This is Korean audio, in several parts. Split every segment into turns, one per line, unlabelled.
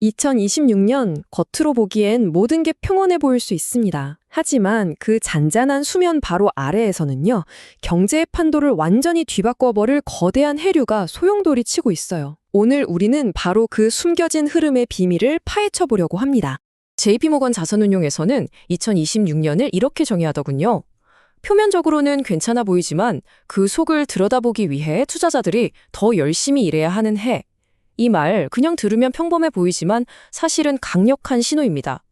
2026년 겉으로 보기엔 모든 게 평온해 보일 수 있습니다. 하지만 그 잔잔한 수면 바로 아래에서는요, 경제의 판도를 완전히 뒤바꿔버릴 거대한 해류가 소용돌이 치고 있어요. 오늘 우리는 바로 그 숨겨진 흐름의 비밀을 파헤쳐 보려고 합니다. JP모건 자산운용에서는 2026년을 이렇게 정의하더군요. 표면적으로는 괜찮아 보이지만 그 속을 들여다보기 위해 투자자들이 더 열심히 일해야 하는 해. 이 말 그냥 들으면 평범해 보이지만 사실은 강력한 신호입니다.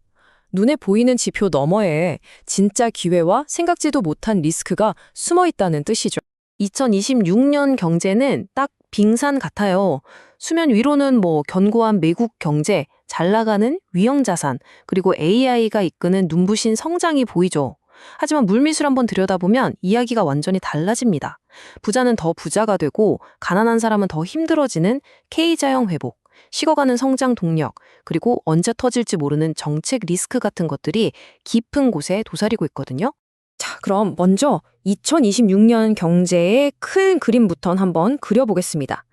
눈에 보이는 지표 너머에 진짜 기회와 생각지도 못한 리스크가 숨어 있다는 뜻이죠. 2026년 경제는 딱 빙산 같아요. 수면 위로는 견고한 미국 경제, 잘 나가는 위험 자산, 그리고 AI가 이끄는 눈부신 성장이 보이죠. 하지만 물밑을 한번 들여다보면 이야기가 완전히 달라집니다. 부자는 더 부자가 되고 가난한 사람은 더 힘들어지는 K자형 회복, 식어가는 성장 동력, 그리고 언제 터질지 모르는 정책 리스크 같은 것들이 깊은 곳에 도사리고 있거든요. 자, 그럼 먼저 2026년 경제의 큰 그림부터 한번 그려보겠습니다.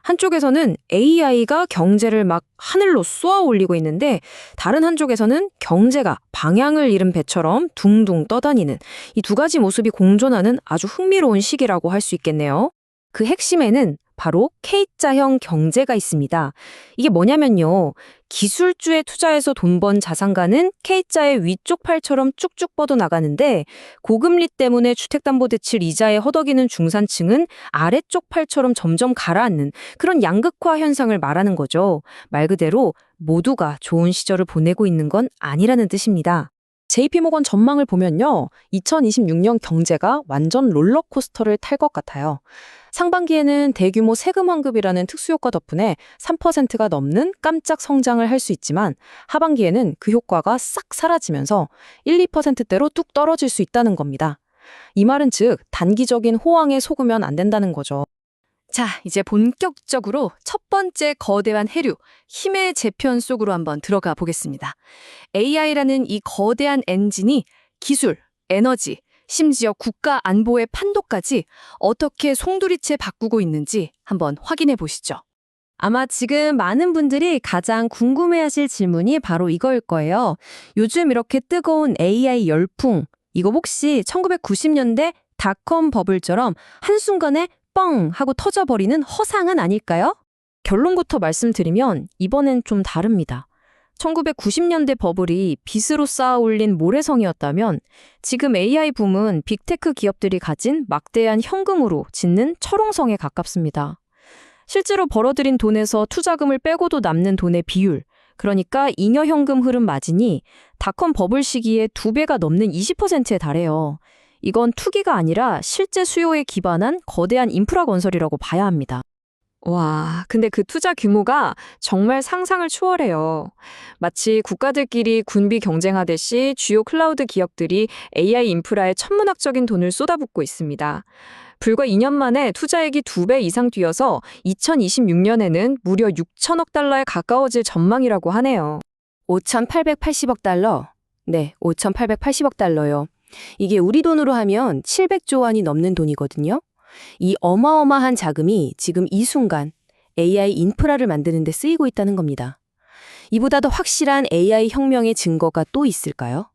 한쪽에서는 AI가 경제를 막 하늘로 쏘아 올리고 있는데 다른 한쪽에서는 경제가 방향을 잃은 배처럼 둥둥 떠다니는 이 두 가지 모습이 공존하는 아주 흥미로운 시기라고 할 수 있겠네요. 그 핵심에는 바로 K자형 경제가 있습니다. 이게 뭐냐면요. 기술주에 투자해서 돈 번 자산가는 K자의 위쪽 팔처럼 쭉쭉 뻗어나가는데 고금리 때문에 주택담보대출 이자에 허덕이는 중산층은 아래쪽 팔처럼 점점 가라앉는 그런 양극화 현상을 말하는 거죠. 말 그대로 모두가 좋은 시절을 보내고 있는 건 아니라는 뜻입니다. JP모건 전망을 보면요. 2026년 경제가 완전 롤러코스터를 탈 것 같아요. 상반기에는 대규모 세금 환급이라는 특수효과 덕분에 3%가 넘는 깜짝 성장을 할 수 있지만 하반기에는 그 효과가 싹 사라지면서 1, 2%대로 뚝 떨어질 수 있다는 겁니다. 이 말은 즉 단기적인 호황에 속으면 안 된다는 거죠. 자, 이제 본격적으로 첫 번째 거대한 해류, 힘의 재편 속으로 한번 들어가 보겠습니다. AI라는 이 거대한 엔진이 기술, 에너지, 심지어 국가 안보의 판도까지 어떻게 송두리째 바꾸고 있는지 한번 확인해 보시죠. 아마 지금 많은 분들이 가장 궁금해하실 질문이 바로 이거일 거예요. 요즘 이렇게 뜨거운 AI 열풍, 이거 혹시 1990년대 닷컴 버블처럼 한순간에 뻥 하고 터져버리는 허상은 아닐까요? 결론부터 말씀드리면 이번엔 좀 다릅니다. 1990년대 버블이 빚으로 쌓아 올린 모래성이었다면 지금 AI 붐은 빅테크 기업들이 가진 막대한 현금으로 짓는 철옹성에 가깝습니다. 실제로 벌어들인 돈에서 투자금을 빼고도 남는 돈의 비율, 그러니까 잉여 현금 흐름 마진이 닷컴 버블 시기에 2배가 넘는 20%에 달해요. 이건 투기가 아니라 실제 수요에 기반한 거대한 인프라 건설이라고 봐야 합니다. 와, 근데 그 투자 규모가 정말 상상을 초월해요. 마치 국가들끼리 군비 경쟁하듯이 주요 클라우드 기업들이 AI 인프라에 천문학적인 돈을 쏟아붓고 있습니다. 불과 2년 만에 투자액이 2배 이상 뛰어서 2026년에는 무려 6천억 달러에 가까워질 전망이라고 하네요. 5,880억 달러? 네, 5,880억 달러요. 이게 우리 돈으로 하면 700조 원이 넘는 돈이거든요. 이 어마어마한 자금이 지금 이 순간 AI 인프라를 만드는 데 쓰이고 있다는 겁니다. 이보다 더 확실한 AI 혁명의 증거가 또 있을까요?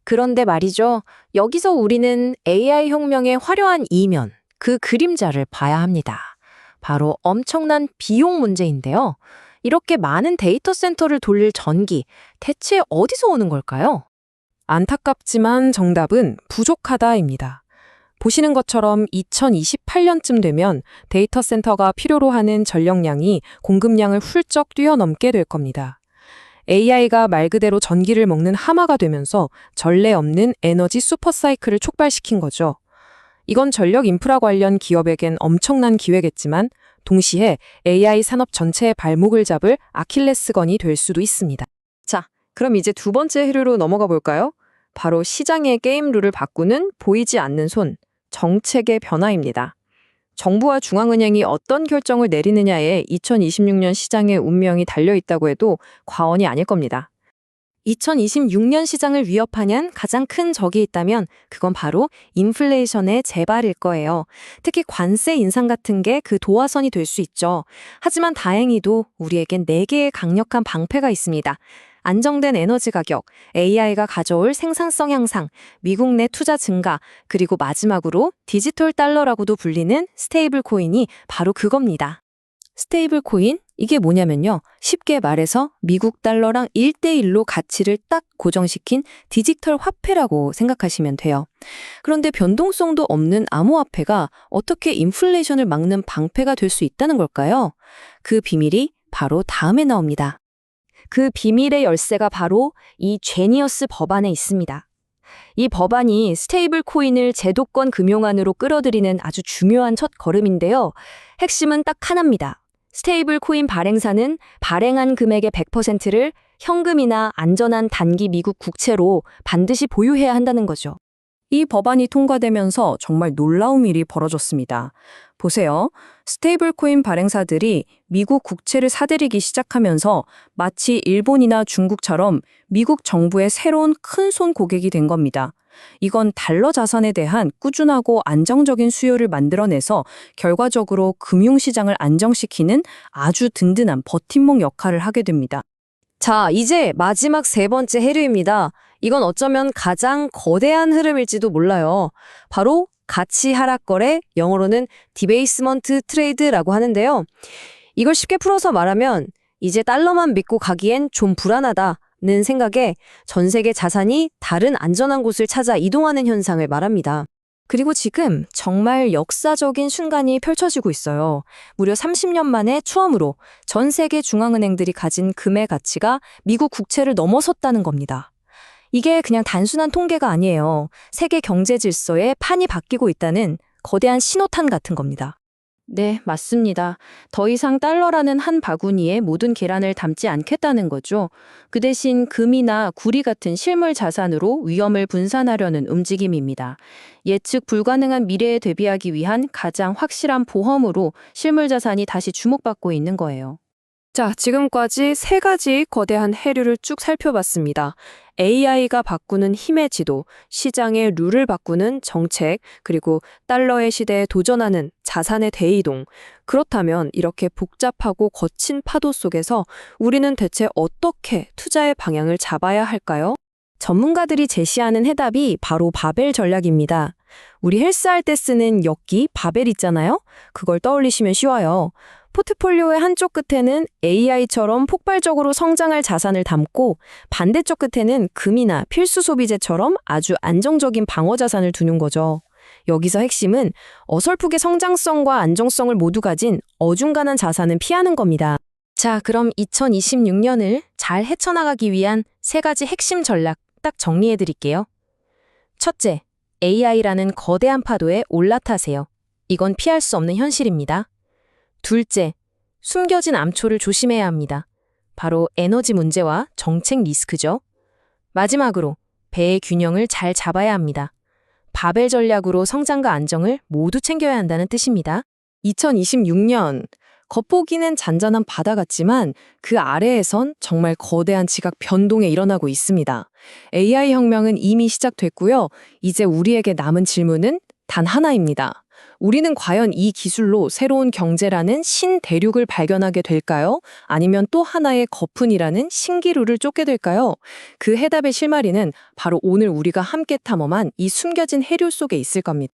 그런데 말이죠. 여기서 우리는 AI 혁명의 화려한 이면, 그 그림자를 봐야 합니다. 바로 엄청난 비용 문제인데요. 이렇게 많은 데이터 센터를 돌릴 전기, 대체 어디서 오는 걸까요? 안타깝지만 정답은 부족하다입니다. 보시는 것처럼 2028년쯤 되면 데이터 센터가 필요로 하는 전력량이 공급량을 훌쩍 뛰어넘게 될 겁니다. AI가 말 그대로 전기를 먹는 하마가 되면서 전례 없는 에너지 슈퍼사이클을 촉발시킨 거죠. 이건 전력 인프라 관련 기업에겐 엄청난 기회겠지만 동시에 AI 산업 전체의 발목을 잡을 아킬레스건이 될 수도 있습니다. 자, 그럼 이제 두 번째 해류로 넘어가 볼까요? 바로 시장의 게임 룰을 바꾸는 보이지 않는 손, 정책의 변화입니다. 정부와 중앙은행이 어떤 결정을 내리느냐에 2026년 시장의 운명이 달려있다고 해도 과언이 아닐 겁니다. 2026년 시장을 위협하는 가장 큰 적이 있다면 그건 바로 인플레이션의 재발일 거예요. 특히 관세 인상 같은 게 그 도화선이 될 수 있죠. 하지만 다행히도 우리에겐 4개의 강력한 방패가 있습니다. 안정된 에너지 가격, AI가 가져올 생산성 향상, 미국 내 투자 증가, 그리고 마지막으로 디지털 달러라고도 불리는 스테이블 코인이 바로 그겁니다. 스테이블 코인? 이게 뭐냐면요. 쉽게 말해서 미국 달러랑 1대1로 가치를 딱 고정시킨 디지털 화폐라고 생각하시면 돼요. 그런데 변동성도 없는 암호화폐가 어떻게 인플레이션을 막는 방패가 될 수 있다는 걸까요? 그 비밀이 바로 다음에 나옵니다. 그 비밀의 열쇠가 바로 이 제니어스 법안에 있습니다. 이 법안이 스테이블 코인을 제도권 금융안으로 끌어들이는 아주 중요한 첫 걸음인데요. 핵심은 딱 하나입니다. 스테이블 코인 발행사는 발행한 금액의 100%를 현금이나 안전한 단기 미국 국채로 반드시 보유해야 한다는 거죠. 이 법안이 통과되면서 정말 놀라운 일이 벌어졌습니다. 보세요. 스테이블 코인 발행사들이 미국 국채를 사들이기 시작하면서 마치 일본이나 중국처럼 미국 정부의 새로운 큰손 고객이 된 겁니다. 이건 달러 자산에 대한 꾸준하고 안정적인 수요를 만들어내서 결과적으로 금융시장을 안정시키는 아주 든든한 버팀목 역할을 하게 됩니다. 자, 이제 마지막 3번째 해류입니다. 이건 어쩌면 가장 거대한 흐름일지도 몰라요. 바로 가치 하락 거래, 영어로는 디베이스먼트 트레이드라고 하는데요. 이걸 쉽게 풀어서 말하면 이제 달러만 믿고 가기엔 좀 불안하다는 생각에 전 세계 자산이 다른 안전한 곳을 찾아 이동하는 현상을 말합니다. 그리고 지금 정말 역사적인 순간이 펼쳐지고 있어요. 무려 30년 만에 처음으로 전 세계 중앙은행들이 가진 금의 가치가 미국 국채를 넘어섰다는 겁니다. 이게 그냥 단순한 통계가 아니에요. 세계 경제 질서의 판이 바뀌고 있다는 거대한 신호탄 같은 겁니다. 네, 맞습니다. 더 이상 달러라는 한 바구니에 모든 계란을 담지 않겠다는 거죠. 그 대신 금이나 구리 같은 실물 자산으로 위험을 분산하려는 움직임입니다. 예측 불가능한 미래에 대비하기 위한 가장 확실한 보험으로 실물 자산이 다시 주목받고 있는 거예요. 자, 지금까지 3가지 거대한 해류를 쭉 살펴봤습니다. AI가 바꾸는 힘의 지도, 시장의 룰을 바꾸는 정책, 그리고 달러의 시대에 도전하는 자산의 대이동. 그렇다면 이렇게 복잡하고 거친 파도 속에서 우리는 대체 어떻게 투자의 방향을 잡아야 할까요? 전문가들이 제시하는 해답이 바로 바벨 전략입니다. 우리 헬스할 때 쓰는 역기, 바벨 있잖아요? 그걸 떠올리시면 쉬워요. 포트폴리오의 한쪽 끝에는 AI처럼 폭발적으로 성장할 자산을 담고 반대쪽 끝에는 금이나 필수 소비재처럼 아주 안정적인 방어 자산을 두는 거죠. 여기서 핵심은 어설프게 성장성과 안정성을 모두 가진 어중간한 자산은 피하는 겁니다. 자, 그럼 2026년을 잘 헤쳐나가기 위한 3가지 핵심 전략 딱 정리해 드릴게요. 첫째, AI라는 거대한 파도에 올라타세요. 이건 피할 수 없는 현실입니다. 둘째, 숨겨진 암초를 조심해야 합니다. 바로 에너지 문제와 정책 리스크죠. 마지막으로 배의 균형을 잘 잡아야 합니다. 바벨 전략으로 성장과 안정을 모두 챙겨야 한다는 뜻입니다. 2026년, 겉보기는 잔잔한 바다 같지만 그 아래에선 정말 거대한 지각 변동이 일어나고 있습니다. AI 혁명은 이미 시작됐고요. 이제 우리에게 남은 질문은 단 하나입니다. 우리는 과연 이 기술로 새로운 경제라는 신대륙을 발견하게 될까요? 아니면 또 하나의 거푼이라는 신기루를 쫓게 될까요? 그 해답의 실마리는 바로 오늘 우리가 함께 탐험한 이 숨겨진 해류 속에 있을 겁니다.